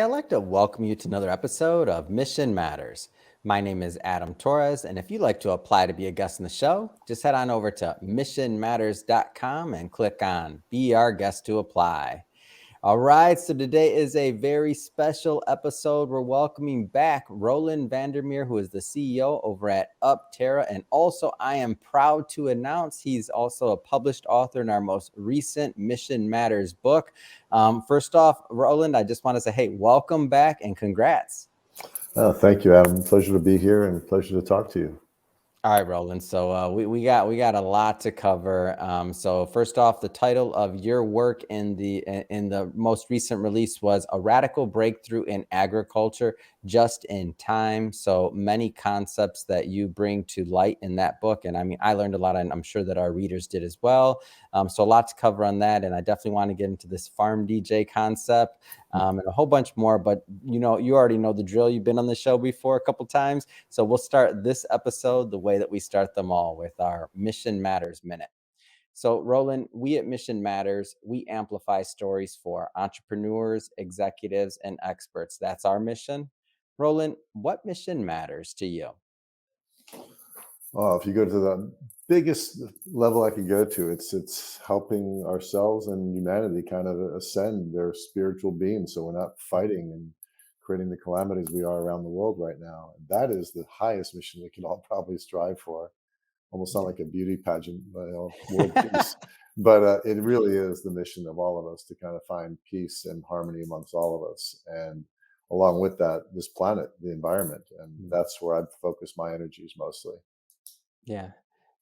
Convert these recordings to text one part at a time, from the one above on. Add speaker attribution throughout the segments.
Speaker 1: Hey, I'd like to welcome you to another episode of Mission Matters. My name is Adam Torres, and if you'd like to apply to be a guest on the show, just head on over to missionmatters.com and click on Be Our Guest to Apply. All right, so today is a very special episode. We're welcoming back Roland Vandermeer, who is the CEO over at UpTerra. And also, I am proud to announce he's also a published author in our most recent Mission Matters book. First off, Roland, I just want to say, hey, welcome back and congrats.
Speaker 2: Oh, thank you, Adam. Pleasure to be here and pleasure to talk to you.
Speaker 1: All right, Roland. So we got a lot to cover. So first off, the title of your work in the most recent release was "A Radical Breakthrough in Agriculture, Just in Time." So many concepts that you bring to light in that book, and I mean, I learned a lot, and I'm sure that our readers did as well. So a lot to cover on that, and I definitely want to get into this farm DJ concept and a whole bunch more. But you already know the drill. You've been on the show before a couple times. So we'll start this episode the way that we start them all, with our Mission Matters Minute. So, Roland, we at Mission Matters, we amplify stories for entrepreneurs, executives, and experts. That's our mission. Roland, what mission matters to you?
Speaker 2: Oh, if you go to the biggest level I could go to, it's helping ourselves and humanity kind of ascend their spiritual being, so we're not fighting and creating the calamities we are around the world right now. And that is the highest mission we can all probably strive for. Almost sound like a beauty pageant, world peace. But it really is the mission of all of us to kind of find peace and harmony amongst all of us. And along with that, this planet, the environment. And that's where I've focused my energies mostly.
Speaker 1: Yeah.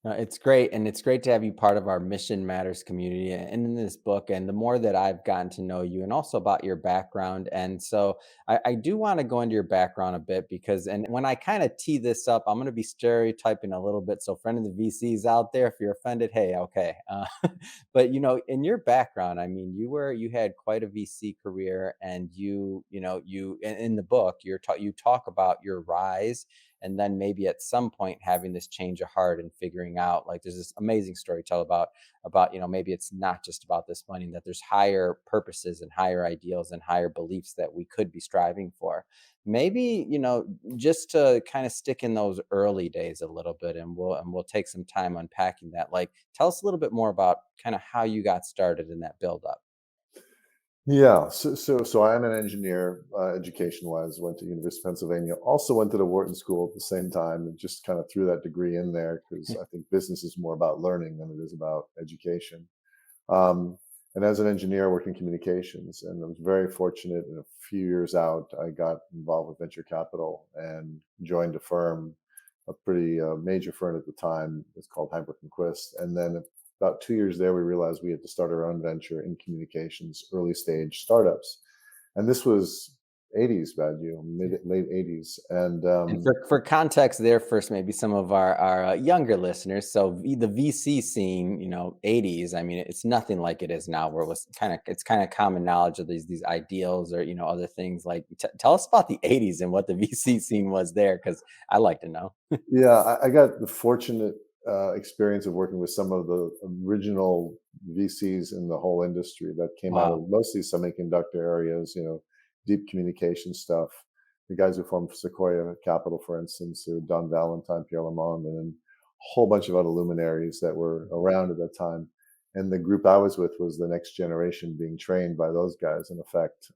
Speaker 1: No, it's great. And it's great to have you part of our Mission Matters community and in this book. And the more that I've gotten to know you and also about your background. And so I do want to go into your background a bit because, and when I kind of tee this up, I'm going to be stereotyping a little bit. So, friend of the VCs out there, if you're offended, hey, okay. But, in your background, I mean, you had quite a VC career and in the book, you talk about your rise and then maybe at some point having this change of heart and figuring out, like, there's this amazing story tell about maybe it's not just about this money, that there's higher purposes and higher ideals and higher beliefs that we could be striving for. Maybe just to kind of stick in those early days a little bit, and we'll take some time unpacking that. Like, tell us a little bit more about kind of how you got started in that build up.
Speaker 2: Yeah, so I am an engineer, education-wise. Went to University of Pennsylvania. Also went to the Wharton School at the same time, and just kind of threw that degree in there because I think business is more about learning than it is about education. Um, and as an engineer, I worked in communications, and I was very fortunate. In a few years out, I got involved with venture capital and joined a firm, a pretty major firm at the time. It's called Heinrich and Quist. And then about 2 years there, we realized we had to start our own venture in communications, early stage startups. And this was 80s, bad you, mid late 80s. And
Speaker 1: And for context there first, maybe some of our younger listeners. So the VC scene, 80s, I mean, it's nothing like it is now, where it's kind of common knowledge of these ideals or, other things. Like, tell us about the 80s and what the VC scene was there, because I like to know.
Speaker 2: yeah, I got the fortunate experience of working with some of the original VCs in the whole industry that came out
Speaker 1: Wow.
Speaker 2: of mostly semiconductor areas, deep communication stuff. The guys who formed Sequoia Capital, for instance, who Don Valentine, Pierre Lamond, and then a whole bunch of other luminaries that were around at that time. And the group I was with was the next generation being trained by those guys, in effect.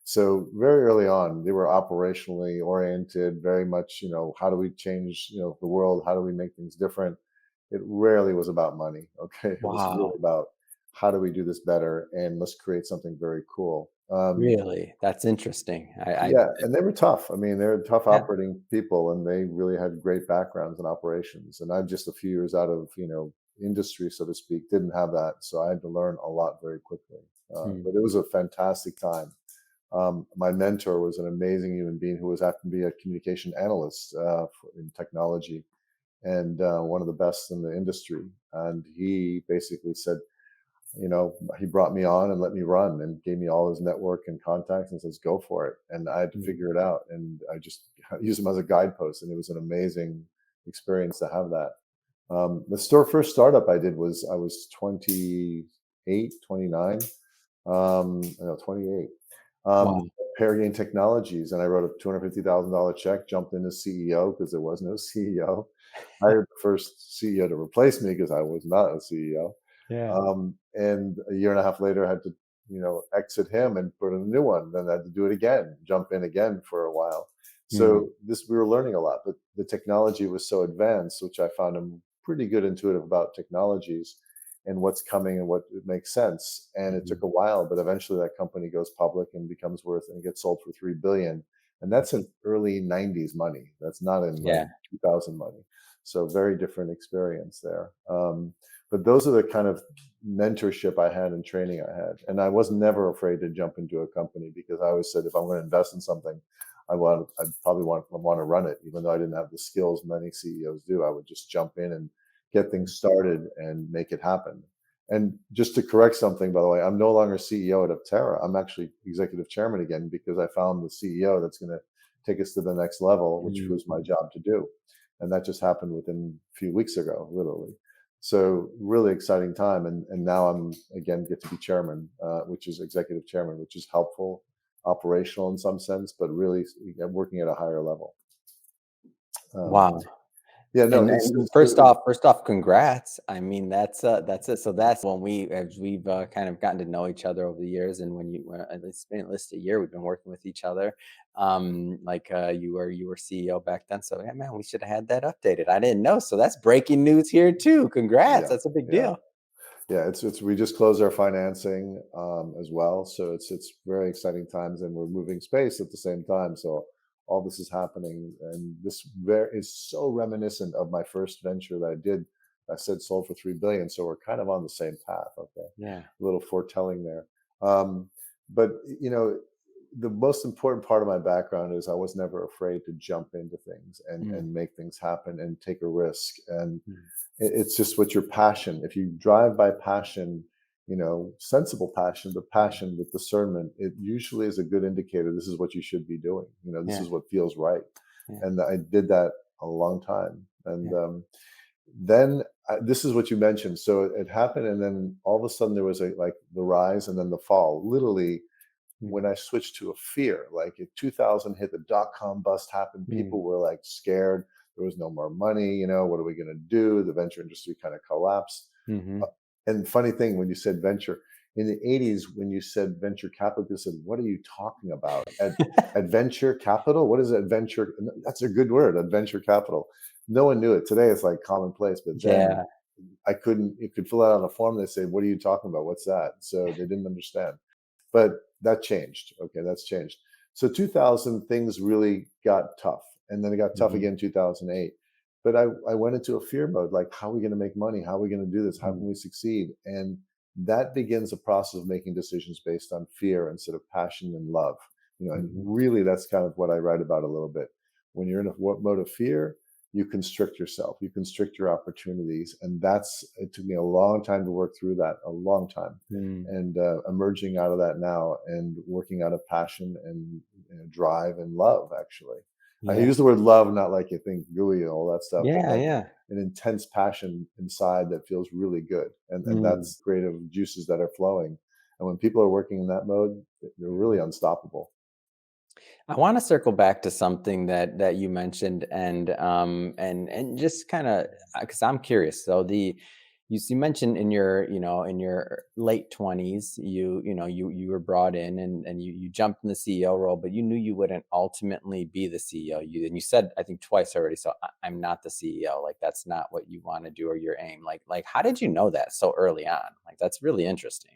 Speaker 2: So very early on, they were operationally oriented, very much, how do we change, the world? How do we make things different? It rarely was about money. Okay. It was really
Speaker 1: Wow.
Speaker 2: about how do we do this better and let's create something very cool.
Speaker 1: Really? That's interesting.
Speaker 2: Yeah, and they were tough. I mean, they're tough
Speaker 1: Yeah.
Speaker 2: operating people, and they really had great backgrounds in operations. And I'm just a few years out of, industry, so to speak, didn't have that, so I had to learn a lot very quickly.
Speaker 1: Hmm.
Speaker 2: But it was a fantastic time. My mentor was an amazing human being who was happened to be a communication analyst in technology and one of the best in the industry. And he basically said, he brought me on and let me run and gave me all his network and contacts and says, go for it. And I had to
Speaker 1: Hmm.
Speaker 2: figure it out. And I just used him as a guidepost. And it was an amazing experience to have that. First startup I did was I was 28, 29. No, 28.
Speaker 1: Wow.
Speaker 2: Paragain Technologies, and I wrote a $250,000 check, jumped in as CEO because there was no CEO. Hired the first CEO to replace me because I was not a CEO.
Speaker 1: Yeah.
Speaker 2: And a year and a half later, I had to, exit him and put in a new one. Then I had to do it again, jump in again for a while.
Speaker 1: Mm,
Speaker 2: So this we were learning a lot, but the technology was so advanced, which I found I'm pretty good intuitive about technologies and what's coming and what it makes sense. And it
Speaker 1: mhm.
Speaker 2: took a while, but eventually that company goes public and becomes worth and gets sold for 3 billion. And that's in early 90s money. That's not in like
Speaker 1: Yeah.
Speaker 2: 2000 money. So very different experience there. But those are the kind of mentorship I had and training I had. And I was never afraid to jump into a company because I always said if I'm going to invest in something, I'd probably want to run it, even though I didn't have the skills many CEOs do. I would just jump in and get things started and make it happen. And just to correct something, by the way, I'm no longer CEO at UpTerra. I'm actually executive chairman again because I found the CEO that's going to take us to the next level, which
Speaker 1: Mm.
Speaker 2: was my job to do. And that just happened within a few weeks ago, literally. So really exciting time. And now I'm again get to be chairman, which is executive chairman, which is helpful, operational in some sense, but really working at a higher level. Um,
Speaker 1: Wow.
Speaker 2: yeah, no,
Speaker 1: And first off, congrats. I mean, that's it. So that's when as we've kind of gotten to know each other over the years, and it's been at least a year we've been working with each other. Like you were CEO back then, so yeah, man, we should have had that updated. I didn't know, so that's breaking news here too. Congrats,
Speaker 2: yeah,
Speaker 1: that's a big
Speaker 2: yeah.
Speaker 1: deal.
Speaker 2: Yeah, it's we just closed our financing as well, so it's very exciting times, and we're moving space at the same time. So all this is happening, and this is so reminiscent of my first venture that I did. I said sold for 3 billion, so we're kind of on the same path. Okay,
Speaker 1: Yeah.
Speaker 2: a little foretelling there. Um, but the most important part of my background is I was never afraid to jump into things
Speaker 1: Mm,
Speaker 2: and make things happen and take a risk. And
Speaker 1: mm,
Speaker 2: it's just what your passion. If you drive by passion, sensible passion, but passion with discernment, it usually is a good indicator. This is what you should be doing. This
Speaker 1: yeah.
Speaker 2: is what feels right.
Speaker 1: Yeah.
Speaker 2: And I did that a long time. And
Speaker 1: Yeah.
Speaker 2: then this is what you mentioned. So it happened, and then all of a sudden there was like the rise and then the fall. Literally,
Speaker 1: Mm,
Speaker 2: when I switched to a fear, like in 2000 hit, the dot-com bust happened,
Speaker 1: mm,
Speaker 2: people were like scared. There was no more money. What are we going to do? The venture industry kind of collapsed.
Speaker 1: mhm.
Speaker 2: Uh, and funny thing, when you said venture in the 80s, when you said venture capital, people said, "What are you talking about? Adventure capital? What is adventure?" That's a good word, adventure capital. No one knew it. Today, it's like commonplace, but then
Speaker 1: Yeah.
Speaker 2: I couldn't. You could fill it out on a form. They say, "What are you talking about? What's that?" So they didn't understand. But that changed. Okay, that's changed. So 2000 things really got tough, and then it got tough
Speaker 1: Mhm,
Speaker 2: again 2008. But I went into a fear mode, like how are we going to make money? How are we going to do this? How
Speaker 1: mm,
Speaker 2: can we succeed? And that begins a process of making decisions based on fear instead of passion and love. And
Speaker 1: mhm.
Speaker 2: really that's kind of what I write about a little bit. When you're in a mode of fear, you constrict yourself, you constrict your opportunities, and it took me a long time to work through that, a long time,
Speaker 1: Mm,
Speaker 2: and emerging out of that now and working out of passion and drive and love. Actually, I
Speaker 1: yeah.
Speaker 2: use the word love not like you think gooey and all that stuff, but
Speaker 1: Yeah,
Speaker 2: like
Speaker 1: yeah.
Speaker 2: an intense passion inside that feels really good, and
Speaker 1: Mm.
Speaker 2: that's creative juices that are flowing. And when people are working in that mode, they're really unstoppable.
Speaker 1: I want to circle back to something that you mentioned, and just kind of because I'm curious. So you mentioned in your late 20s, you were brought in, and you jumped in the CEO role, but you knew you wouldn't ultimately be the CEO. You said, I think, twice already. So I'm not the CEO. Like that's not what you want to do or your aim. Like how did you know that so early on? Like that's really interesting.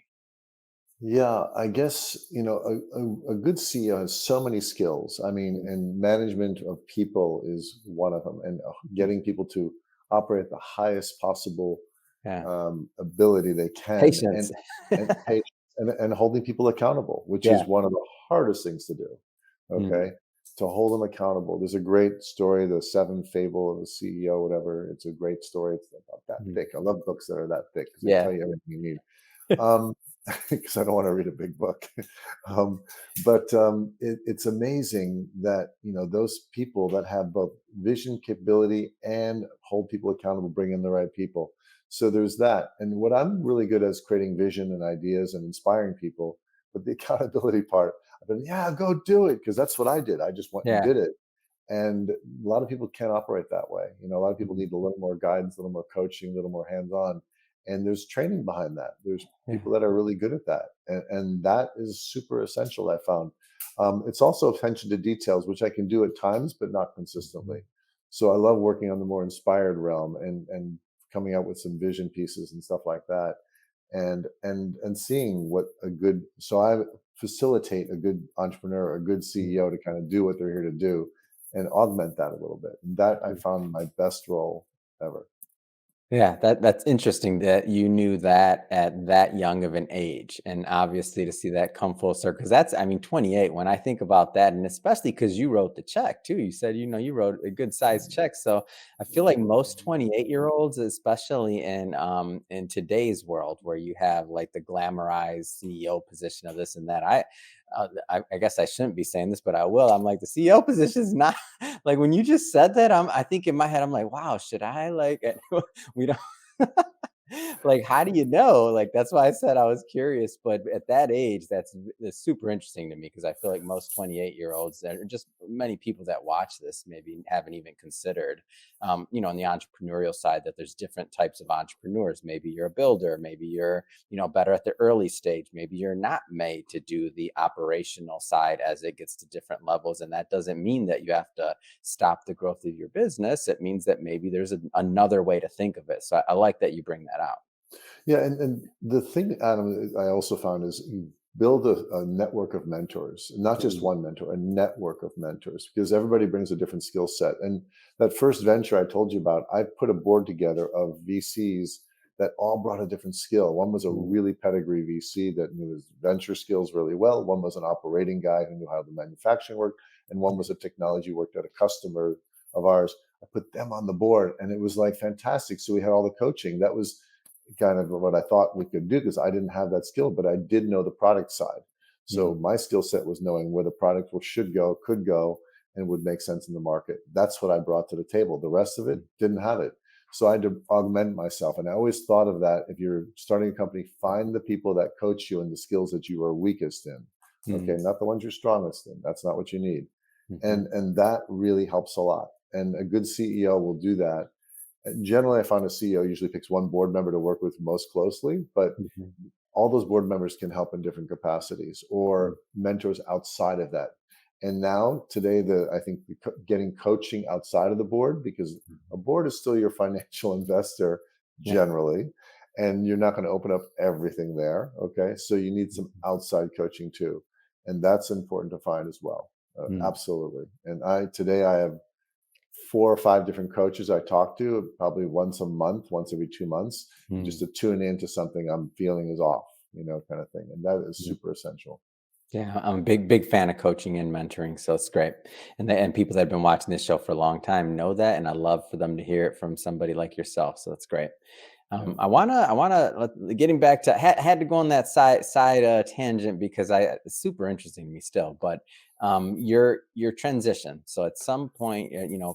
Speaker 2: Yeah, I guess, a good CEO has so many skills. I mean,
Speaker 1: Mm,
Speaker 2: and management of people is one of them, and
Speaker 1: mhm.
Speaker 2: getting people to operate at the highest possible
Speaker 1: Yeah.
Speaker 2: ability they can,
Speaker 1: Patience.
Speaker 2: and patience, and holding people accountable, which
Speaker 1: Yeah.
Speaker 2: is one of the hardest things to do.
Speaker 1: Mm,
Speaker 2: Okay, to hold them accountable. There's a great story, the Seven Fable of the CEO, whatever. It's a great story. It's about that
Speaker 1: mm.
Speaker 2: thick. I love books that are that thick because they
Speaker 1: Yeah.
Speaker 2: tell you everything you need. Um, because I don't want to read a big book. But it's amazing that those people that have both vision, capability, and hold people accountable, bring in the right people. So there's that. And what I'm really good at is creating vision and ideas and inspiring people. But the accountability part, I've been, yeah, go do it, because that's what I did. I just went and
Speaker 1: Yeah.
Speaker 2: did it. And a lot of people can't operate that way. A lot of people
Speaker 1: Mhm.
Speaker 2: need a little more guidance, a little more coaching, a little more hands-on. And there's training behind that. There's
Speaker 1: Yeah.
Speaker 2: people that are really good at that. And that is super essential, I found. It's also attention to details, which I can do at times, but not consistently. So I love working on the more inspired realm, and coming up with some vision pieces and stuff like that. And seeing what a good, so I facilitate a good entrepreneur, a good CEO to kind of do what they're here to do, and augment that a little bit. And that I
Speaker 1: Mhm.
Speaker 2: found my best role ever.
Speaker 1: Yeah, that's interesting that you knew that at that young of an age, and obviously to see that come full circle. Because that's, I mean, 28. When I think about that, and especially because you wrote the check too. You said, you wrote a good sized check. So I feel like most 28-year-olds, especially in today's world, where you have like the glamorized CEO position of this and that. I guess I shouldn't be saying this, but I will. I'm like, the CEO position is not like, when you just said that. I think in my head, I'm like, wow, should I like? We don't like, how do you know? Like, that's why I said I was curious, but at that age, that's super interesting to me, because I feel like most 28-year-olds, or just many people that watch this, maybe haven't even considered, on the entrepreneurial side, that there's different types of entrepreneurs. Maybe you're a builder, maybe you're, better at the early stage, maybe you're not made to do the operational side as it gets to different levels. And that doesn't mean that you have to stop the growth of your business. It means that maybe there's another way to think of it. So I like that you bring that out.
Speaker 2: Yeah, and the thing, Adam, I also found is you build a network of mentors, not just
Speaker 1: Mhm.
Speaker 2: one mentor, a network of mentors, because everybody brings a different skill set. And that first venture I told you about, I put a board together of VCs that all brought a different skill. One was a
Speaker 1: Mm,
Speaker 2: really pedigree VC that knew his venture skills really well. One was an operating guy who knew how the manufacturing worked, and one was a technology, worked at a customer of ours. I put them on the board, and it was like fantastic. So we had all the coaching. That was kind of what I thought we could do, because I didn't have that skill, but I did know the product side. So
Speaker 1: mhm,
Speaker 2: my skill set was knowing where the product should go, could go, and would make sense in the market. That's what I brought to the table. The rest of it
Speaker 1: mm,
Speaker 2: didn't have it. So I had to augment myself. And I always thought of that. If you're starting a company, find the people that coach you in the skills that you are weakest in. Okay,
Speaker 1: mm,
Speaker 2: not the ones you're strongest in. That's not what you need.
Speaker 1: mhm,
Speaker 2: And that really helps a lot. And a good CEO will do that. Generally, I find a CEO usually picks one board member to work with most closely, but
Speaker 1: mhm,
Speaker 2: all those board members can help in different capacities, or
Speaker 1: mm,
Speaker 2: mentors outside of that. And now today, I think getting coaching outside of the board, because
Speaker 1: mhm.
Speaker 2: a board is still your financial investor
Speaker 1: Yeah.
Speaker 2: generally, and you're not going to open up everything there. Okay, so you need some
Speaker 1: Mhm,
Speaker 2: outside coaching too, and that's important to find as well.
Speaker 1: mm,
Speaker 2: Absolutely. And I have 4 or 5 different coaches I talk to, probably once a month, once every 2 months, just
Speaker 1: mm,
Speaker 2: to tune into something I'm feeling is off, kind of thing. And that is
Speaker 1: mm.
Speaker 2: super essential.
Speaker 1: Yeah, I'm a big fan of coaching and mentoring, so it's great. And people that have been watching this show for a long time know that, and I love for them to hear it from somebody like yourself. So that's great.
Speaker 2: Yeah.
Speaker 1: Getting back to, had to go on that side tangent, because it's super interesting to me still. But your transition. So at some point,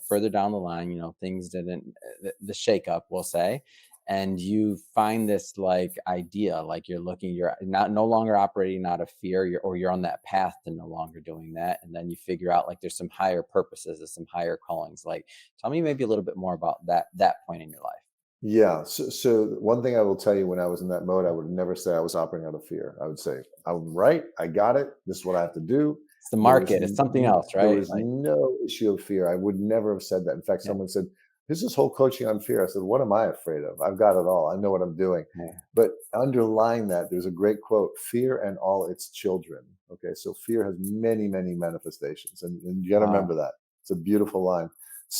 Speaker 1: further down the line, things didn't, the shakeup, we'll say, and you find this like idea, like you're not no longer operating out of fear, you're on that path to no longer doing that, and then you figure out like there's some higher purposes, there's some higher callings. Like, tell me maybe a little bit more about that point in your life.
Speaker 2: Yeah. So one thing I will tell you, when I was in that mode, I would never say I was operating out of fear. I would say, I'm right. I got it. This is what I have to do.
Speaker 1: It's the
Speaker 2: There was
Speaker 1: market, it's something else,
Speaker 2: there
Speaker 1: right?
Speaker 2: was
Speaker 1: Like,
Speaker 2: no issue of fear. I would never have said that. In fact,
Speaker 1: yeah,
Speaker 2: someone said, "This is whole coaching on fear." I said, "What am I afraid of? I've got it all. I know what I'm doing."
Speaker 1: yeah,
Speaker 2: But underlying that, there's a great quote: "Fear and all its children." Okay, so fear has many, many manifestations, and you got to
Speaker 1: wow,
Speaker 2: remember that. It's a beautiful line.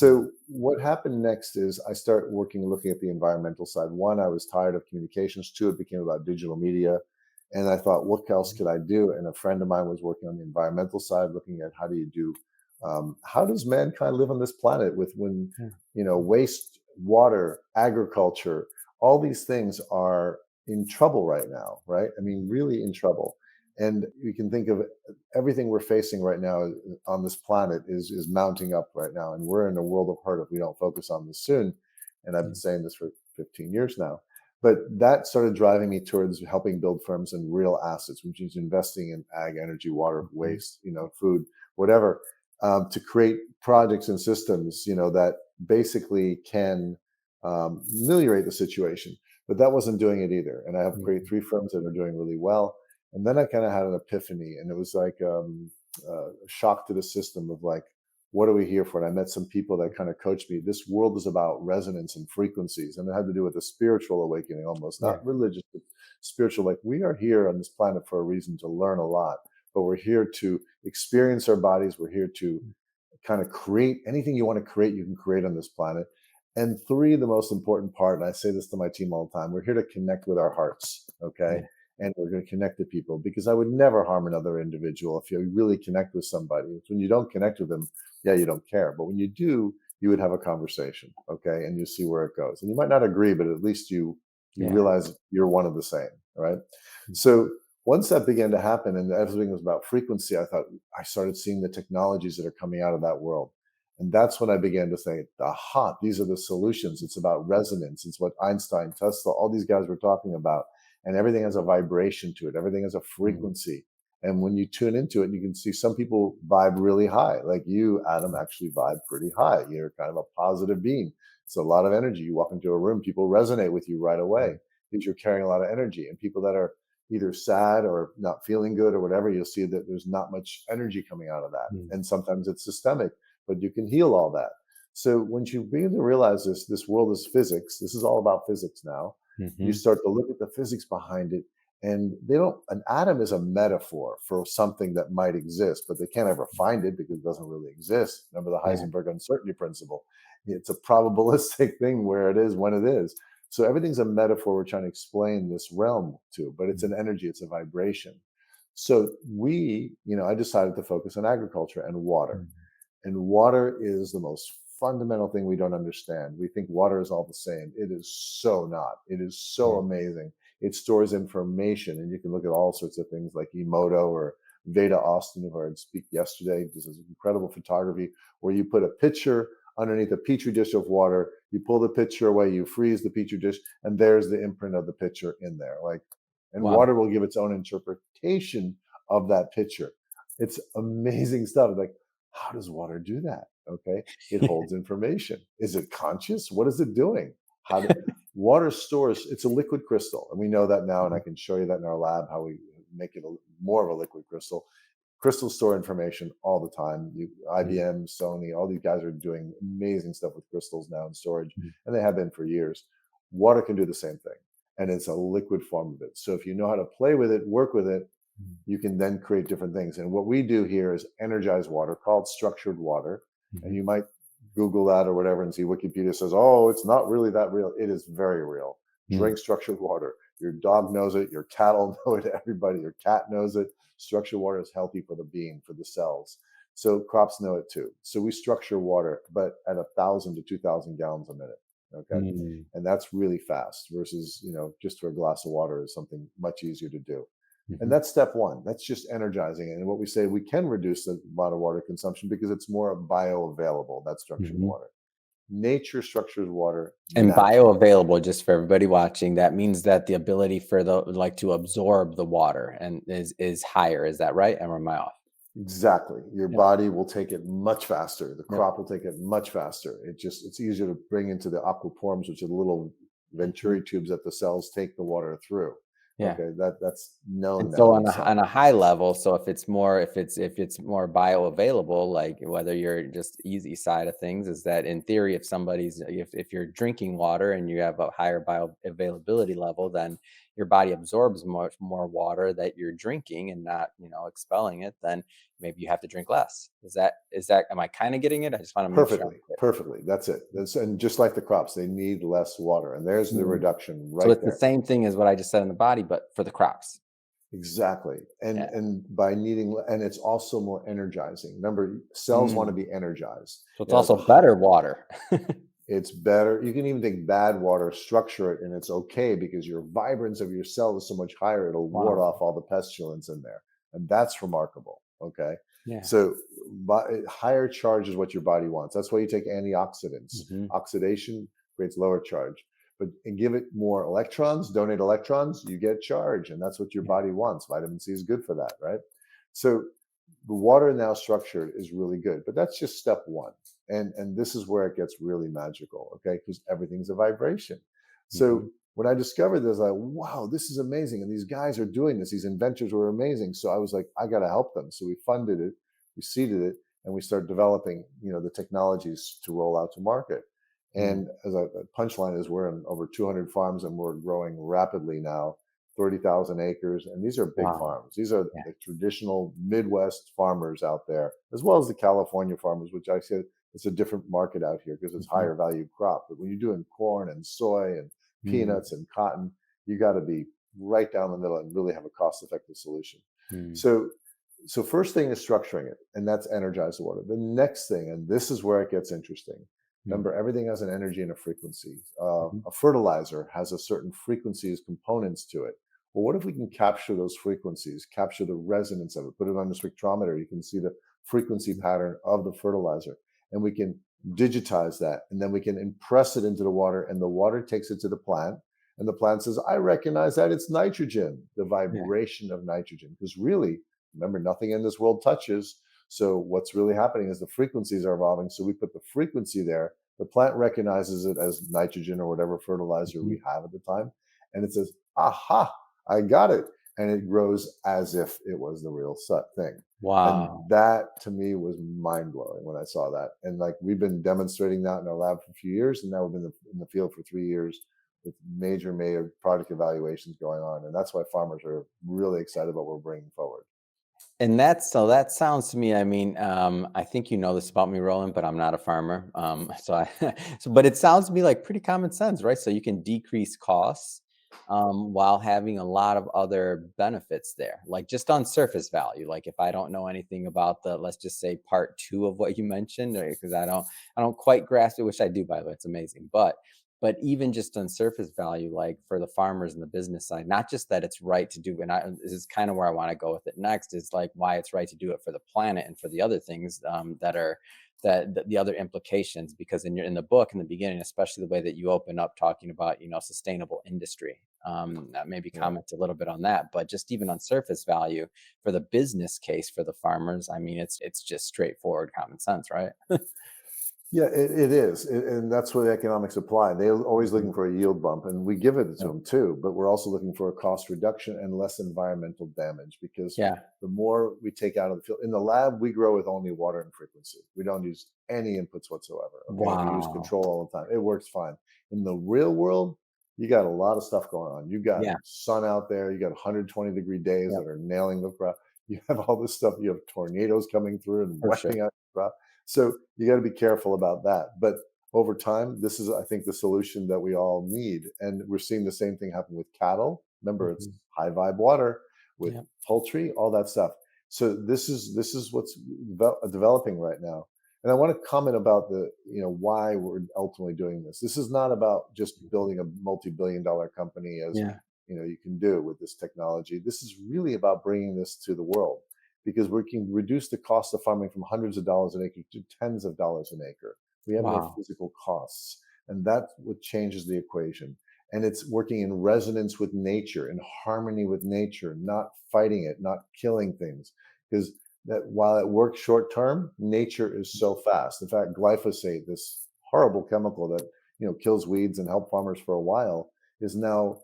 Speaker 1: mm,
Speaker 2: So what happened next is I start looking at the environmental side. One, I was tired of communications. Two, it became about digital media. And I thought, what else could I do? And a friend of mine was working on the environmental side, looking at how does mankind live on this planet with, when,
Speaker 1: yeah,
Speaker 2: waste, water, agriculture, all these things are in trouble right now, right? I mean, really in trouble. And you can think of everything we're facing right now on this planet is mounting up right now, and we're in a world of hurt if we don't focus on this soon. And I've been
Speaker 1: yeah,
Speaker 2: saying this for 15 years now. But that started driving me towards helping build firms in real assets, which is investing in ag, energy, water,
Speaker 1: Mhm.
Speaker 2: waste, food, whatever, to create projects and systems, that basically can ameliorate the situation. But that wasn't doing it either. And I have created
Speaker 1: Mhm.
Speaker 2: 3 firms that are doing really well. And then I kind of had an epiphany, and it was like a shock to the system of like, what are we here for? And I met some people that kind of coached me. This world is about resonance and frequencies, and it had to do with a spiritual awakening, almost
Speaker 1: Yeah.
Speaker 2: not religious, but spiritual. Like, we are here on this planet for a reason, to learn a lot, but we're here to experience our bodies. We're here to kind of create anything you want to create, you can create on this planet. And three, the most important part, and I say this to my team all the time, we're here to connect with our hearts, okay?
Speaker 1: Yeah.
Speaker 2: And we're going to connect to people, because I would never harm another individual if you really connect with somebody. It's when you don't connect with them, yeah, you don't care. But when you do, you would have a conversation, okay? And you see where it goes. And you might not agree, but at least you
Speaker 1: Yeah.
Speaker 2: realize you're one of the same, right?
Speaker 1: Mm.
Speaker 2: So once that began to happen and everything was about frequency, I started seeing the technologies that are coming out of that world. And that's when I began to think, aha, these are the solutions. It's about resonance. It's what Einstein, Tesla, all these guys were talking about. And everything has a vibration to it, everything has a
Speaker 1: Mm.
Speaker 2: frequency. And when you tune into it, you can see some people vibe really high. Like you, Adam, actually vibe pretty high. You're kind of a positive being. It's a lot of energy. You walk into a room, people resonate with you right away
Speaker 1: Mm.
Speaker 2: because you're carrying a lot of energy. And people that are either sad or not feeling good or whatever, you'll see that there's not much energy coming out of that.
Speaker 1: Mm.
Speaker 2: And sometimes it's systemic, but you can heal all that. So once you begin to realize this world is physics, this is all about physics now, you
Speaker 1: Mhm.
Speaker 2: start to look at the physics behind it. And an atom is a metaphor for something that might exist, but they can't ever find it because it doesn't really exist. Remember the
Speaker 1: Yeah.
Speaker 2: Heisenberg uncertainty principle. It's a probabilistic thing where it is when it is. So everything's a metaphor we're trying to explain this realm to, but it's
Speaker 1: Mm.
Speaker 2: an energy, it's a vibration. So I decided to focus on agriculture and water.
Speaker 1: Mm.
Speaker 2: And water is the most fundamental thing we don't understand. We think water is all the same. It is so not. It is so
Speaker 1: Yeah.
Speaker 2: amazing. It stores information, and you can look at all sorts of things like Emoto or Veda Austin, who I heard speak yesterday. This is incredible photography where you put a picture underneath a petri dish of water. You pull the picture away, you freeze the petri dish, and there's the imprint of the picture in there. Like, and
Speaker 1: Wow.
Speaker 2: water will give its own interpretation of that picture. It's amazing stuff. Like, how does water do that? Okay, it holds information. Is it conscious? What is it doing? How do water stores? It's a liquid crystal, and we know that now. And I
Speaker 1: Mhm.
Speaker 2: can show you that in our lab how we make it more of a liquid crystal. Crystals store information all the time.
Speaker 1: Mm.
Speaker 2: IBM, Sony, all these guys are doing amazing stuff with crystals now in storage,
Speaker 1: Mm.
Speaker 2: and they have been for years. Water can do the same thing, and it's a liquid form of it. So if you know how to play with it, work with it,
Speaker 1: Mm.
Speaker 2: you can then create different things. And what we do here is energized water, called structured water. And
Speaker 1: Mhm.
Speaker 2: you might Google that or whatever and see Wikipedia says, oh, it's not really that real. It is very real.
Speaker 1: Mm.
Speaker 2: Drink structured water. Your dog knows it. Your cat will know it. Everybody, your cat knows it. Structured water is healthy for the being, for the cells. So crops know it too. So we structure water, but at 1,000 to 2,000 gallons a minute. Okay.
Speaker 1: Mm.
Speaker 2: And that's really fast versus, just for a glass of water is something much easier to do. And
Speaker 1: Mhm.
Speaker 2: that's step one. That's just energizing it. And what we say, we can reduce the amount of water consumption because it's more bioavailable, that structured
Speaker 1: Mhm.
Speaker 2: water. Nature structures water
Speaker 1: And
Speaker 2: naturally.
Speaker 1: bioavailable, just for everybody watching, that means that the ability for the like to absorb the water and is higher. Is that right? Or am I off?
Speaker 2: Exactly. Your
Speaker 1: Yep.
Speaker 2: body will take it much faster. The
Speaker 1: Yep.
Speaker 2: crop will take it much faster. It's easier to bring into the aquaporums, which are the little
Speaker 1: Mhm.
Speaker 2: venturi tubes that the cells take the water through.
Speaker 1: Yeah.
Speaker 2: Okay, that's known
Speaker 1: And so
Speaker 2: now
Speaker 1: on
Speaker 2: in
Speaker 1: on a
Speaker 2: science.
Speaker 1: high level, so if it's more bioavailable, like whether you're just easy side of things, is that in theory, if you're drinking water and you have a higher bioavailability level, then your body absorbs much more water that you're drinking and not, expelling it, then maybe you have to drink less. Is that am I kind of getting it? I just want to make sure I'm
Speaker 2: Perfectly,
Speaker 1: clear.
Speaker 2: perfectly. That's it. And just like the crops, they need less water. And there's the
Speaker 1: Mhm.
Speaker 2: reduction
Speaker 1: So
Speaker 2: right
Speaker 1: it's the
Speaker 2: there.
Speaker 1: same thing as what I just said in the body, but for the crops.
Speaker 2: Exactly. And
Speaker 1: Yeah.
Speaker 2: and by needing, and it's also more energizing. Remember, cells want to
Speaker 1: Mm.
Speaker 2: be energized.
Speaker 1: So it's
Speaker 2: It has
Speaker 1: also
Speaker 2: a
Speaker 1: better water.
Speaker 2: It's better. You can even take bad water, structure it, and it's okay because your vibrance of your cell is so much higher, it'll ward
Speaker 1: Wow.
Speaker 2: off all the pestilence in there. And that's remarkable. Okay.
Speaker 1: Yeah.
Speaker 2: So, higher charge is what your body wants. That's why you take antioxidants.
Speaker 1: Mhm.
Speaker 2: Oxidation creates lower charge. but and give it more electrons, donate electrons, you get charge, and that's what your
Speaker 1: Yeah.
Speaker 2: body wants. Vitamin C is good for that, right? So the water now structured is really good, but that's just step one. And this is where it gets really magical, okay? Because everything's a vibration. So
Speaker 1: Mhm.
Speaker 2: when I discovered this, I wow, this is amazing. And these guys are doing this. These inventors were amazing. So I was like, I got to help them. So we funded it, we seeded it, and we started developing, the technologies to roll out to market.
Speaker 1: Mm.
Speaker 2: And as a punchline is, we're in over 200 farms, and we're growing rapidly now, 30,000 acres. And these are big
Speaker 1: Wow.
Speaker 2: farms. These are
Speaker 1: Yeah.
Speaker 2: the traditional Midwest farmers out there, as well as the California farmers, which I said it's a different market out here because it's
Speaker 1: Mhm.
Speaker 2: higher value crop. But when you're doing corn and soy and
Speaker 1: Mm.
Speaker 2: peanuts and cotton, you got to be right down the middle and really have a cost effective solution.
Speaker 1: Mm.
Speaker 2: So so first thing is structuring it, and that's energize the water. The next thing, and this is where it gets interesting.
Speaker 1: Mm.
Speaker 2: Remember, everything has an energy and a frequency.
Speaker 1: Mhm.
Speaker 2: A fertilizer has a certain frequencies components to it. Well, what if we can capture those frequencies, capture the resonance of it, put it on the spectrometer? You can see the frequency pattern of the fertilizer, and we can digitize that, and then we can impress it into the water, and the water takes it to the plant, and the plant says, "I recognize that it's nitrogen," the
Speaker 1: Yeah.
Speaker 2: vibration of nitrogen, because really, remember, nothing in this world touches. So what's really happening is the frequencies are evolving. So we put the frequency there. The plant recognizes it as nitrogen or whatever fertilizer
Speaker 1: Mhm.
Speaker 2: we have at the time. And it says, aha, I got it. And it grows as if it was the real thing. And
Speaker 1: Wow.
Speaker 2: that to me was mind blowing when I saw that. And like we've been demonstrating that in our lab for a few years. And now we've been in the field for 3 years with major product evaluations going on. And that's why farmers are really excited about what we're bringing forward.
Speaker 1: And that sounds to me, I mean, I think you know this about me, Roland, but I'm not a farmer. So but it sounds to me like pretty common sense, right? So you can decrease costs while having a lot of other benefits there, like just on surface value. Like if I don't know anything about the, let's just say part two of what you mentioned, because I don't quite grasp it, which I do, by the way, it's amazing. But even just on surface value, like for the farmers and the business side, not just that it's right to do, and this is kind of where I want to go with it next, is like why it's right to do it for the planet and for the other things that are the other implications. Because in the book in the beginning, especially the way that you open up talking about sustainable industry, maybe
Speaker 2: Yeah.
Speaker 1: comment a little bit on that. But just even on surface value for the business case for the farmers, I mean, it's just straightforward common sense, right?
Speaker 2: Yeah, it is, and that's where the economics apply. They're always
Speaker 1: Mhm.
Speaker 2: looking for a yield bump, and we give it to
Speaker 1: Yep.
Speaker 2: them too. But we're also looking for a cost reduction and less environmental damage because
Speaker 1: Yeah.
Speaker 2: the more we take out of the field in the lab, we grow with only water and frequency. We don't use any inputs whatsoever. Okay, we use
Speaker 1: Wow.
Speaker 2: control all the time. It works fine. In the real world, you got a lot of stuff going on. You got
Speaker 1: Yeah.
Speaker 2: sun out there. You got 120-degree days
Speaker 1: Yep.
Speaker 2: that are nailing the crop. You have all this stuff. You have tornadoes coming through and
Speaker 1: For sure.
Speaker 2: wiping out the crop. So you got to be careful about that. But over time, this is, I think, the solution that we all need. And we're seeing the same thing happen with cattle. Remember, it's
Speaker 1: Mhm.
Speaker 2: high vibe water with
Speaker 1: Yep.
Speaker 2: poultry, all that stuff. So this is what's developing right now. And I want to comment about the, why we're ultimately doing this. This is not about just
Speaker 1: Mhm.
Speaker 2: building a multi-billion-dollar company as
Speaker 1: Yeah.
Speaker 2: you can do with this technology. This is really about bringing this to the world because we can reduce the cost of farming from hundreds of dollars an acre to tens of dollars an acre. We have no
Speaker 1: Wow.
Speaker 2: physical costs, and that's what changes the equation. And it's working in resonance with nature, in harmony with nature, not fighting it, not killing things. Because that while it works short term, nature is so fast. In fact, glyphosate, this horrible chemical that kills weeds and help farmers for a while, is now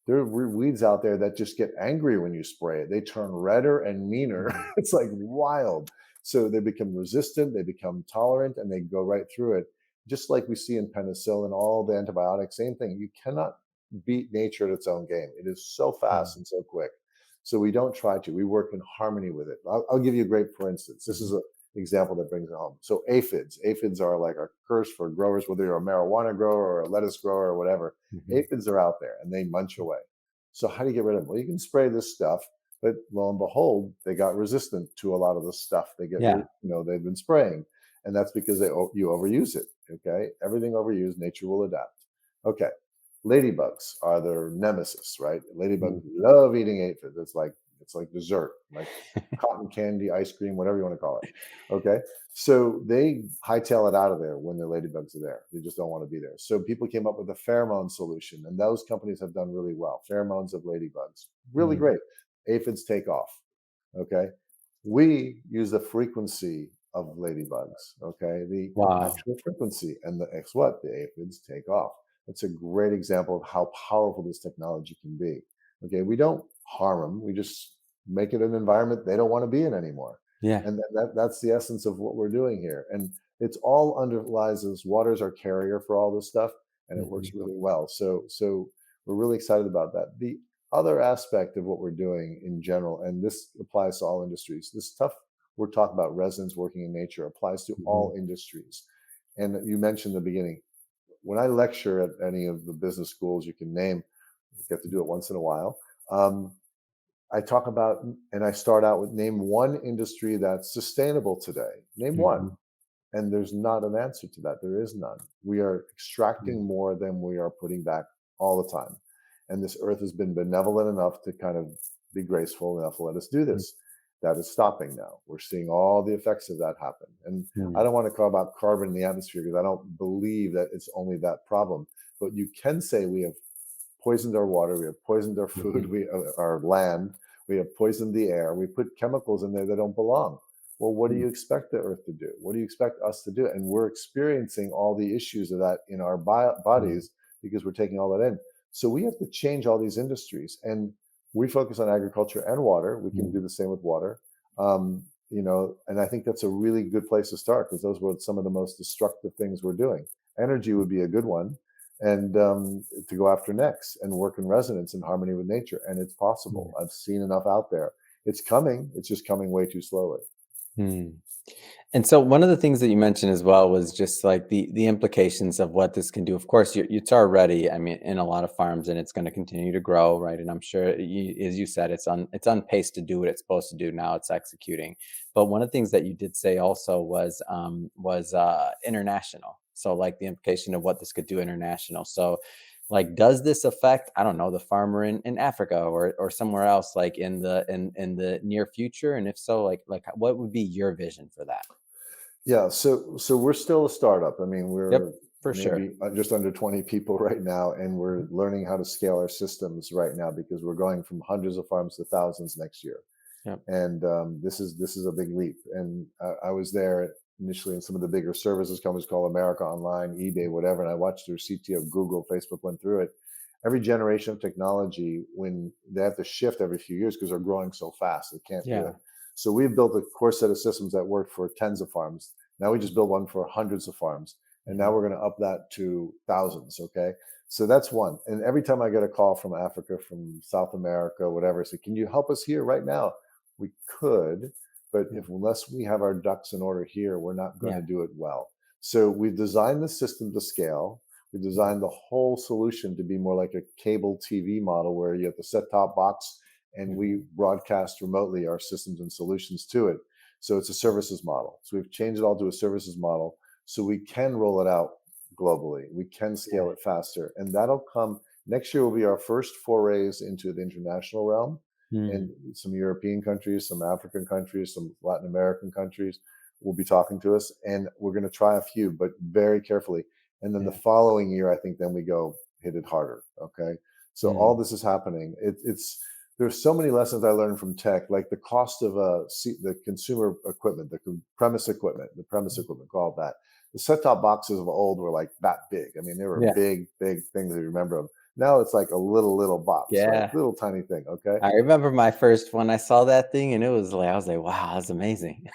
Speaker 2: there are weeds out there that just get angry when you spray it. They turn redder and meaner.
Speaker 1: Mhm.
Speaker 2: It's like wild. So they become resistant, they become tolerant, and they go right through it. Just like we see in penicillin, all the antibiotics, same thing. You cannot beat nature at its own game. It is so fast
Speaker 1: Mm.
Speaker 2: and so quick. So we don't try to. We work in harmony with it. I'll give you a great for instance. This is
Speaker 1: Mhm.
Speaker 2: an example that brings it home. So aphids. Aphids are like a curse for growers, whether you're a marijuana grower or a lettuce grower or whatever.
Speaker 1: Mhm.
Speaker 2: Aphids are out there and they munch away. So how do you get rid of them? Well, you can spray this stuff, but lo and behold, they got resistant to a lot of the stuff
Speaker 1: Yeah.
Speaker 2: they've been spraying, and that's because you overuse it. Okay, everything overused, nature will adapt. Okay, ladybugs are their nemesis, right? Ladybugs
Speaker 1: Mm.
Speaker 2: love eating aphids. It's like It's like dessert, like cotton candy, ice cream, whatever you want to call it. Okay. So they hightail it out of there when the ladybugs are there. They just don't want to be there. So people came up with a pheromone solution, and those companies have done really well. Pheromones of ladybugs, really
Speaker 1: Mm.
Speaker 2: great. Aphids take off. Okay. We use the frequency of ladybugs, okay, the
Speaker 1: Wow.
Speaker 2: actual frequency, and the guess what? The aphids take off. That's a great example of how powerful this technology can be. Okay, we don't harm them; we just make it an environment they don't want to be in anymore,
Speaker 1: Yeah.
Speaker 2: and that's the essence of what we're doing here. And it's all underlies as water's our carrier for all this stuff, and it works
Speaker 1: Mhm.
Speaker 2: really well. So we're really excited about that. The other aspect of what we're doing in general, and this applies to all industries, this stuff we're talking about residents working in nature applies to
Speaker 1: Mhm.
Speaker 2: all industries. And you mentioned in the beginning, when I lecture at any of the business schools you can name, we get to do it once in a while. Um, I talk about, and I start out with name one industry that's sustainable today. Name one.
Speaker 1: Mhm.
Speaker 2: And there's not an answer to that. There is none. We are
Speaker 1: Mm.
Speaker 2: extracting more than we are putting back all the time. And this earth has been benevolent enough to kind of be graceful enough to let us do
Speaker 1: Mm.
Speaker 2: this. That is stopping now. We're seeing all the effects of that happen. And I
Speaker 1: Mm.
Speaker 2: don't want to talk about carbon in the atmosphere because I don't believe that it's only that problem. But you can say we have poisoned our water, we have poisoned our food,
Speaker 1: Mhm.
Speaker 2: our land, we have poisoned the air, we put chemicals in there that don't belong. Well, what do
Speaker 1: Mm.
Speaker 2: you expect the earth to do? What do you expect us to do? And we're experiencing all the issues of that in our
Speaker 1: Mm.
Speaker 2: bodies because we're taking all that in. So we have to change all these industries. And we focus on agriculture and water. We can
Speaker 1: Mm.
Speaker 2: do the same with water. And I think that's a really good place to start because those were some of the most destructive things we're doing. Energy would be a good one, and to go after next and work in resonance in harmony with nature. And it's possible.
Speaker 1: Mm.
Speaker 2: I've seen enough out there. It's coming. It's just coming way too slowly.
Speaker 1: Mm. And so one of the things that you mentioned as well was just like the implications of what this can do. Of course, it's already, I mean, in a lot of farms, and it's going to continue to grow, right? And I'm sure, as you said, it's on pace to do what it's supposed to do. Now it's executing. But one of the things that you did say also was international. So like the implication of what this could do international. So like, does this affect, I don't know, the farmer in Africa or somewhere else, like in the near future? And if so, like what would be your vision for that?
Speaker 2: Yeah, so we're still a startup. I mean,
Speaker 1: Yep,
Speaker 2: we're
Speaker 1: for sure.
Speaker 2: maybe just under 20 people right now, and we're
Speaker 1: Mhm.
Speaker 2: learning how to scale our systems right now because we're going from hundreds of farms to thousands next year.
Speaker 1: Yep.
Speaker 2: And this is a big leap. And I was there initially in some of the bigger services companies called America Online, eBay, whatever, and I watched their CTO, Google, Facebook went through it. Every generation of technology, when they have to shift every few years because they're growing so fast, they can't do it.
Speaker 1: Yeah.
Speaker 2: So we've built a core set of systems that work for tens of farms. Now we just built one for hundreds of farms, and now
Speaker 1: Mhm.
Speaker 2: we're going to up that to thousands. Okay, so that's one. And every time I get a call from Africa, from South America, whatever, I say, "Can you help us here right now?" We could, but
Speaker 1: Mm.
Speaker 2: if unless we have our ducks in order here, we're not going to
Speaker 1: Yeah.
Speaker 2: do it well. So we've designed the system to scale. We
Speaker 1: Mhm.
Speaker 2: designed the whole solution to be more like a cable TV model where you have the set top box and we
Speaker 1: Mhm.
Speaker 2: broadcast remotely our systems and solutions to it. So it's a services model. So we've changed it all to a services model so we can roll it out globally. We can
Speaker 1: Yeah.
Speaker 2: scale it faster. And that'll come next year will be our first forays into the international realm, and
Speaker 1: Mm.
Speaker 2: some European countries, some African countries, some Latin American countries will be talking to us, and we're going to try a few, but very carefully. And then the
Speaker 1: Yeah.
Speaker 2: following year, I think then we go hit it harder. Okay, so all
Speaker 1: Mm.
Speaker 2: this is happening. It's there's so many lessons I learned from tech, like the cost of the consumer equipment, the premise equipment, called that. The set-top boxes of old were like that big. I mean, they were
Speaker 1: Yeah.
Speaker 2: big, big things that you remember them. Now it's like a little box, right?
Speaker 1: Yeah.
Speaker 2: Little tiny thing. Okay,
Speaker 1: I remember my first when I saw that thing, and it was like, I was like, "Wow, that's amazing."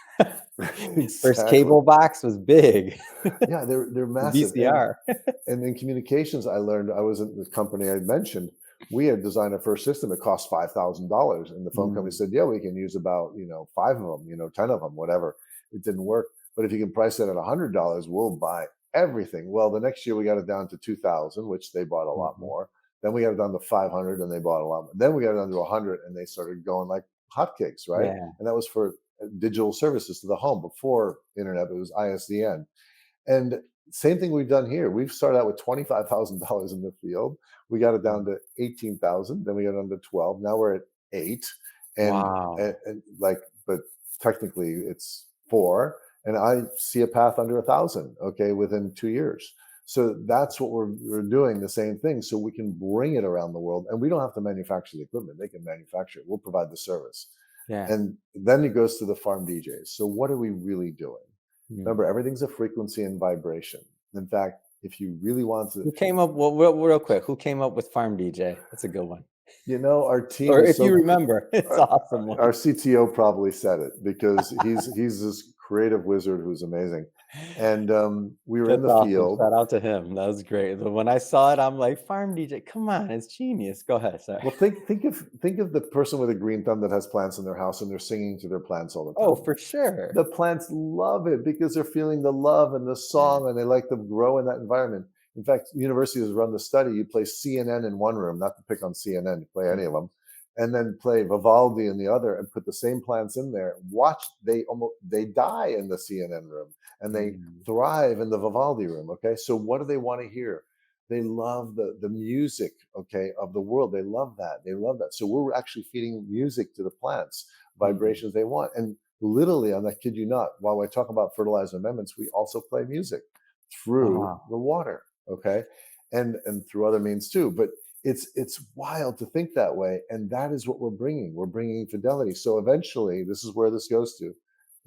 Speaker 1: First
Speaker 2: exactly.
Speaker 1: cable box was big.
Speaker 2: Yeah, they're
Speaker 1: The
Speaker 2: massive. And
Speaker 1: VCR.
Speaker 2: and in communications, I learned I was in the company I mentioned. We had designed a first system that cost $5,000, and the phone company
Speaker 1: Mm.
Speaker 2: said, "Yeah, we can use about five of them, 10 of them, whatever." It didn't work, but if you can price it at $100, we'll buy everything. Well, the next year we got it down to 2,000, which they bought a lot
Speaker 1: Mhm.
Speaker 2: more. Then we got it down to 500, and they bought a lot more. Then we got it down to 100, and they started going like hotcakes, right?
Speaker 1: Yeah.
Speaker 2: And that was for digital services to the home. Before internet, it was ISDN. And same thing we've done here. We've started out with $25,000 in the field. We got it
Speaker 1: Mm.
Speaker 2: down to 18,000. Then we got it down to 12. Now we're at 8.
Speaker 1: Wow.
Speaker 2: and like, but technically it's four, and I see a path under 1,000. Okay, within 2 years. So that's what we're doing, the same thing, so we can bring it around the world, and we don't have to manufacture the equipment. They can manufacture it. We'll provide the service,
Speaker 1: Yeah.
Speaker 2: and then it goes to the farm DJs. So what are we really doing?
Speaker 1: Mm.
Speaker 2: Remember, everything's a frequency and vibration. In fact, if you really want to,
Speaker 1: Who
Speaker 2: if you
Speaker 1: came up well, real quick, who came up with Farm DJ? That's a good one.
Speaker 2: our team
Speaker 1: Or
Speaker 2: is
Speaker 1: if you
Speaker 2: so
Speaker 1: remember, it's
Speaker 2: our,
Speaker 1: awesome
Speaker 2: our
Speaker 1: one.
Speaker 2: CTO probably said it because he's this creative wizard who's amazing. And we were in
Speaker 1: That's
Speaker 2: the
Speaker 1: awesome.
Speaker 2: field.
Speaker 1: Shout out to him. That was great. When I saw it, I'm like, "Farm DJ, come on, it's genius." Go ahead, sorry.
Speaker 2: Well, think of the person with a green thumb that has plants in their house and they're singing to their plants all the
Speaker 1: Oh,
Speaker 2: time.
Speaker 1: for sure.
Speaker 2: The plants love it because they're feeling the love and the
Speaker 1: Yeah.
Speaker 2: song, and they like to grow in that environment. In fact, universities run the study. You play CNN in one room, not to pick on CNN, you play any of
Speaker 1: Mhm.
Speaker 2: them, and then play Vivaldi in the other, and put the same plants in there. Watch, they die in the CNN room, and they
Speaker 1: Mm.
Speaker 2: thrive in the Vivaldi room. Okay, so what do they want to hear? They love the music, okay, of the world. They love that. They love that. So we're actually feeding music to the plants,
Speaker 1: Mm.
Speaker 2: vibrations they want, and literally, I'm not kid you not, while I talk about fertilizer amendments, we also play music through
Speaker 1: Wow.
Speaker 2: the water, okay, and through other means too. But it's wild to think that way, and that is what we're bringing. We're bringing fidelity. So eventually, this is where this goes to.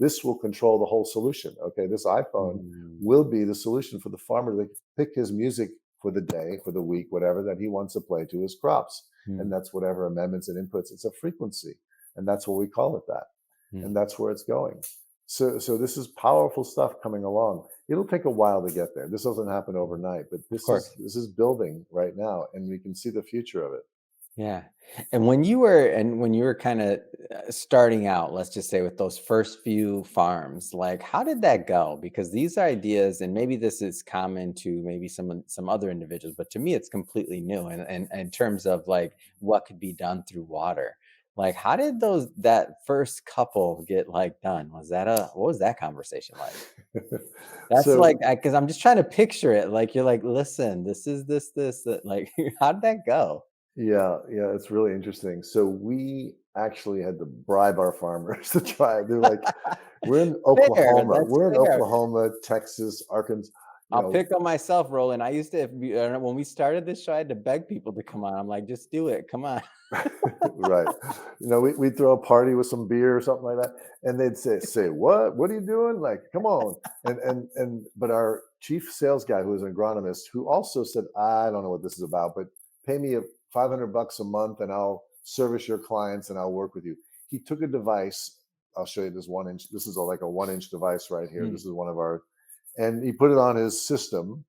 Speaker 2: This will control the whole solution. Okay, this iPhone
Speaker 1: Mm.
Speaker 2: will be the solution for the farmer to pick his music for the day, for the week, whatever that he wants to play to his crops, and
Speaker 1: Mm.
Speaker 2: that's whatever amendments and inputs. It's a frequency, and that's what we call it that, and
Speaker 1: Mm.
Speaker 2: that's where it's going. So this is powerful stuff coming along. It'll take a while to get there. This doesn't happen overnight, but
Speaker 1: Of
Speaker 2: this is
Speaker 1: course.
Speaker 2: this is building right now, and we can see the future of it.
Speaker 1: Yeah. And when you were kind of starting out, let's just say with those first few farms, like how did that go? Because these ideas, and maybe this is common to maybe some other individuals, but to me it's completely new. And in terms of like what could be done through water. Like how did that first couple get like done? What was that conversation like? That's like
Speaker 2: So
Speaker 1: because I'm just trying to picture it. Like you're like, listen, this is this that like how did that go?
Speaker 2: yeah, yeah, it's really interesting. So we actually had to bribe our farmers to try it. They're like,
Speaker 1: Fair, that's
Speaker 2: we're in
Speaker 1: fair.
Speaker 2: Oklahoma, Texas, Arkansas, you
Speaker 1: I'll
Speaker 2: know,
Speaker 1: pick on myself, Roland. I used to when we started this show, I had to beg people to come on. I'm like, "Just do it, come on."
Speaker 2: right. We'd throw a party with some beer or something like that, and they'd say, what? What are you doing? Like, come on. But our chief sales guy, who was an agronomist, who also said, I don't know what this is about, but pay me 500 bucks a month and I'll service your clients and I'll work with you. He took a device. I'll show you this 1 inch. This is like a 1 inch device right here.
Speaker 1: Mm,
Speaker 2: This is one of our, and he put it on his system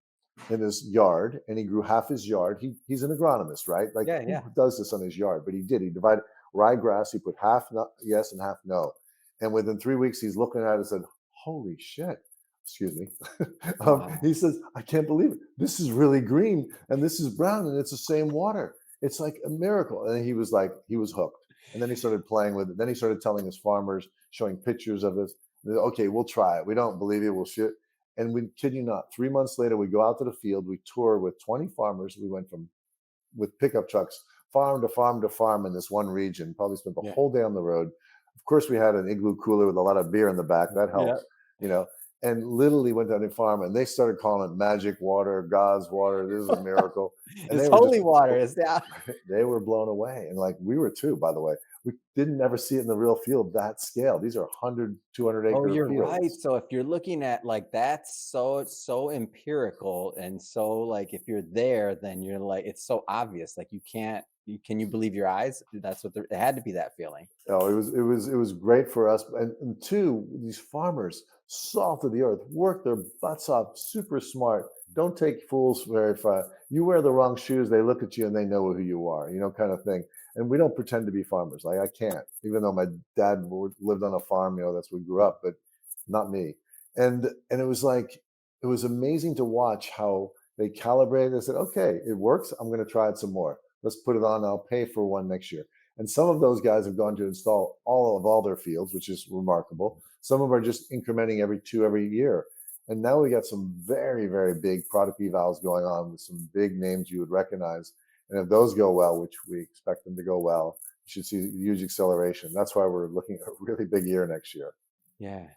Speaker 2: in his yard, and he grew half his yard. He's an agronomist, right? Like,
Speaker 1: yeah,
Speaker 2: who
Speaker 1: yeah.
Speaker 2: does this on his yard? But he did. He divided ryegrass. He put half yes and half no. And within 3 weeks, he's looking at it and said, "Holy shit!" Excuse me.
Speaker 1: Wow.
Speaker 2: He says, "I can't believe it. This is really green, and this is brown, and it's the same water. It's like a miracle." And he was like, he was hooked. And then he started playing with it. Then he started telling his farmers, showing pictures of this. Okay, we'll try it. We don't believe you. We'll shoot. And we kid you not, 3 months later, we go out to the field. We tour with 20 farmers. We went from with pickup trucks, farm to farm to farm in this one region. Probably spent the
Speaker 1: Yeah.
Speaker 2: whole day on the road. Of course, we had an igloo cooler with a lot of beer in the back. That
Speaker 1: Yeah.
Speaker 2: helped, you know. And literally went down to the farm, and they started calling it magic water, God's water. This is a miracle, and
Speaker 1: It's
Speaker 2: they were just
Speaker 1: holy water. It's yeah.
Speaker 2: they were blown away, and like we were too. By the way, we didn't ever see it in the real field that scale. These are 100, 200
Speaker 1: Oh,
Speaker 2: acre
Speaker 1: you're right.
Speaker 2: fields.
Speaker 1: So if you're looking at like that's so empirical and so like if you're there, then you're like it's so obvious. Like can you believe your eyes? That's what it had to be that feeling.
Speaker 2: Oh, it was great for us. And two, these farmers, salt of the earth, work their butts off, super smart. Don't take fools very far. You wear the wrong shoes, they look at you and they know who you are, kind of thing. And we don't pretend to be farmers. Like I can't, even though my dad lived on a farm, that's where we grew up, but not me. And it was like it was amazing to watch how they calibrated. They said, okay, it works. I'm going to try it some more. Let's put it on. I'll pay for one next year. And some of those guys have gone to install all their fields, which is remarkable. Some of them are just incrementing every year. And now we got some very, very big product evals going on with some big names you would recognize. And if those go well, which we expect them to go well, You should see huge acceleration. That's why we're looking at a really big year next year.
Speaker 1: Yeah.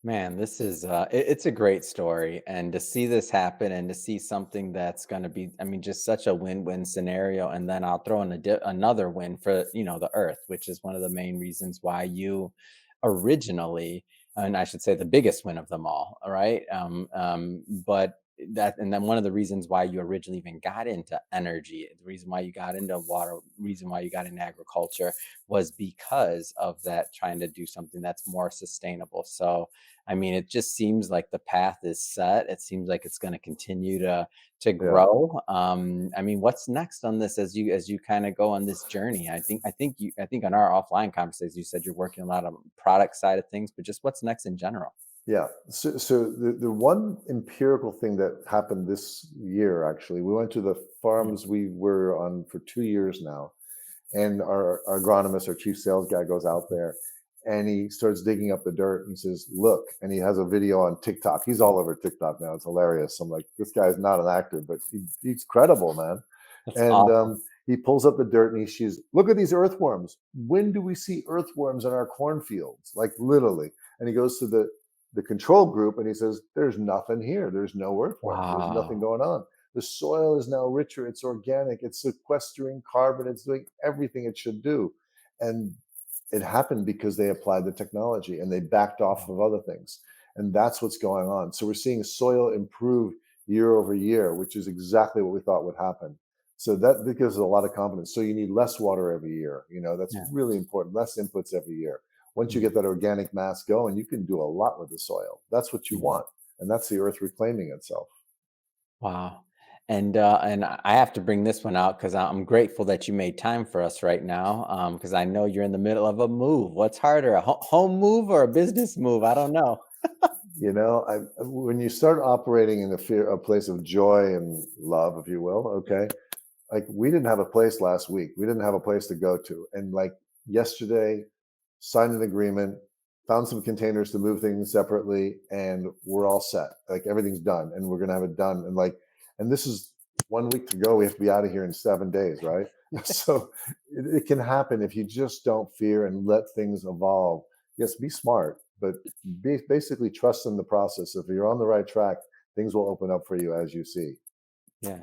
Speaker 1: Man, this is it's a great story, and to see this happen and to see something that's going to be, I mean, just such a win-win scenario. And then I'll throw in another win for, the earth, which is one of the main reasons why you originally, and I should say the biggest win of them all right? But that, and then one of the reasons why you originally even got into energy, the reason why you got into water, reason why you got into agriculture, was because of that, trying to do something that's more sustainable. So I mean, it just seems like the path is set. It seems like it's going to continue to
Speaker 2: Yeah.
Speaker 1: grow. I mean, what's next on this as you kind of go on this journey? I think on our offline conversations, you said you're working a lot on product side of things, but just what's next in general?
Speaker 2: Yeah. So the one empirical thing that happened this year, actually, we went to the
Speaker 1: Yeah.
Speaker 2: farms we were on for 2 years now, and our agronomist, our chief sales guy, goes out there and he starts digging up the dirt and he says, "Look," and he has a video on TikTok. He's all over TikTok now. It's hilarious. I'm like, this guy's not an actor, but he's credible, man.
Speaker 1: That's
Speaker 2: And
Speaker 1: awesome.
Speaker 2: he pulls up the dirt and he sees, "Look at these earthworms. When do we see earthworms in our cornfields?" Like literally. And he goes to the control group and he says, "There's nothing here. There's no earthworms. There's nothing
Speaker 1: Wow.
Speaker 2: going on. The soil is now richer. It's organic. It's sequestering carbon. It's doing everything it should do." And it happened because they applied the technology and they backed off of other things. And that's what's going on. So we're seeing soil improve year over year, which is exactly what we thought would happen. So that gives us a lot of confidence. So you need less water every year. That's
Speaker 1: Yeah.
Speaker 2: really important. Less inputs every year. Once you
Speaker 1: Mm,
Speaker 2: get that organic mass going, you can do a lot with the soil. That's what you
Speaker 1: yeah.
Speaker 2: want. And that's the earth reclaiming itself.
Speaker 1: Wow. And I have to bring this one out because I'm grateful that you made time for us right now. Because I know you're in the middle of a move. What's harder, a home move or a business move? I don't know.
Speaker 2: When you start operating in a place of joy and love, if you will, okay, like we didn't have a place last week. We didn't have a place to go to. And like yesterday, signed an agreement, found some containers to move things separately, and we're all set. Like everything's done, and we're gonna have it done. And this is 1 week to go. We have to be out of here in 7 days, right? So it can happen if you just don't fear and let things evolve. Yes, be smart, but basically trust in the process. If you're on the right track, things will open up for you as you see.
Speaker 1: Yeah,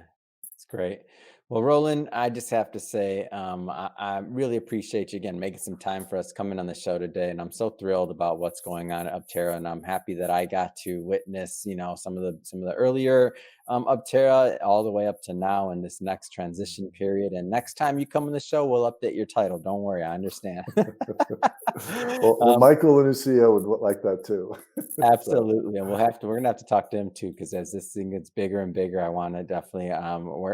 Speaker 1: it's great. Well, Roland, I just have to say, I really appreciate you again making some time for us coming on the show today, and I'm so thrilled about what's going on at UpTerra, and I'm happy that I got to witness, some of the earlier UpTerra all the way up to now in this next transition period. And next time you come on the show, we'll update your title. Don't worry, I understand.
Speaker 2: Well,
Speaker 1: um,
Speaker 2: Michael and his CEO would like that too. So,
Speaker 1: Absolutely, and we're gonna have to talk to him too, because as this thing gets bigger and bigger, I wanna definitely,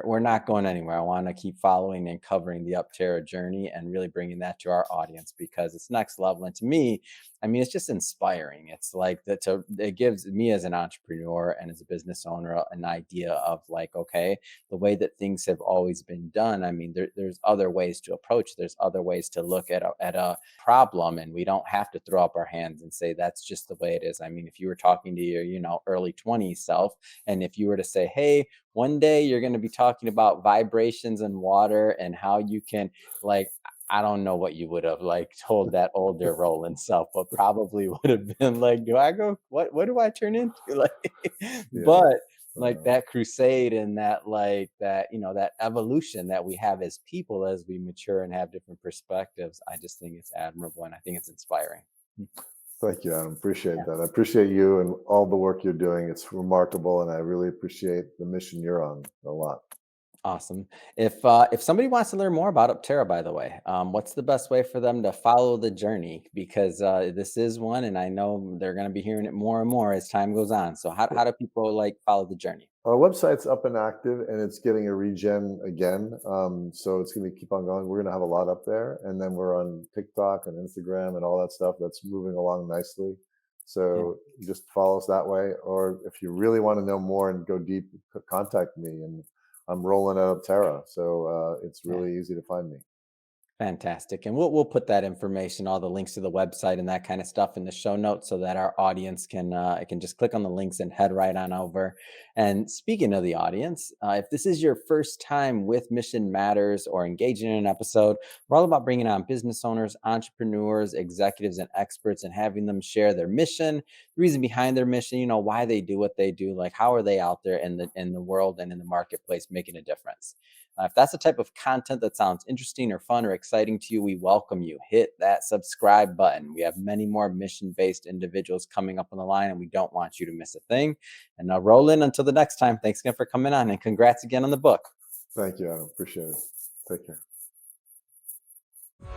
Speaker 1: we're not going anywhere. I wanna keep following and covering the UpTerra journey and really bringing that to our audience because it's next level. And to me, I mean, it's just inspiring. It's like that to it gives me as an entrepreneur and as a business owner an idea of like, okay, the way that things have always been done. I mean, there's other ways to approach. There's other ways to look at a problem, and we don't have to throw up our hands and say that's just the way it is. I mean, if you were talking to your, early 20s self, and if you were to say, hey, one day you're going to be talking about vibrations and water and how you can, like, I don't know what you would have like told that older Roland self, but probably would have been like, do I go, what do I turn into? Like,
Speaker 2: yeah.
Speaker 1: but like
Speaker 2: Uh,
Speaker 1: that crusade and that, like that, that evolution that we have as people as we mature and have different perspectives, I just think it's admirable and I think it's inspiring.
Speaker 2: Thank you, Adam. Appreciate
Speaker 1: Yeah.
Speaker 2: that. I appreciate you and all the work you're doing. It's remarkable, and I really appreciate the mission you're on a lot.
Speaker 1: Awesome. If somebody wants to learn more about UpTerra, by the way, what's the best way for them to follow the journey? Because this is one, and I know they're going to be hearing it more and more as time goes on. So how do people like follow the journey?
Speaker 2: Our website's up and active, and it's getting a regen again. So it's going to keep on going. We're going to have a lot up there, and then we're on TikTok and Instagram and all that stuff. That's moving along nicely.
Speaker 1: Yeah,
Speaker 2: So just follow us that way. Or if you really want to know more and go deep, contact me. And I'm rolling out of Terra, so it's
Speaker 1: yeah.
Speaker 2: really easy to find me.
Speaker 1: Fantastic. And we'll put that information, all the links to the website and that kind of stuff in the show notes so that our audience can just click on the links and head right on over. And speaking of the audience, if this is your first time with Mission Matters or engaging in an episode, we're all about bringing on business owners, entrepreneurs, executives, and experts and having them share their mission, the reason behind their mission, why they do what they do, like how are they out there in the world and in the marketplace making a difference. If that's the type of content that sounds interesting or fun or exciting to you, we welcome you. Hit that subscribe button. We have many more mission based individuals coming up on the line, and we don't want you to miss a thing. And now, Roland, until the next time, thanks again for coming on, and congrats again on the book.
Speaker 2: Thank you, Adam. Appreciate it. Take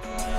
Speaker 2: care.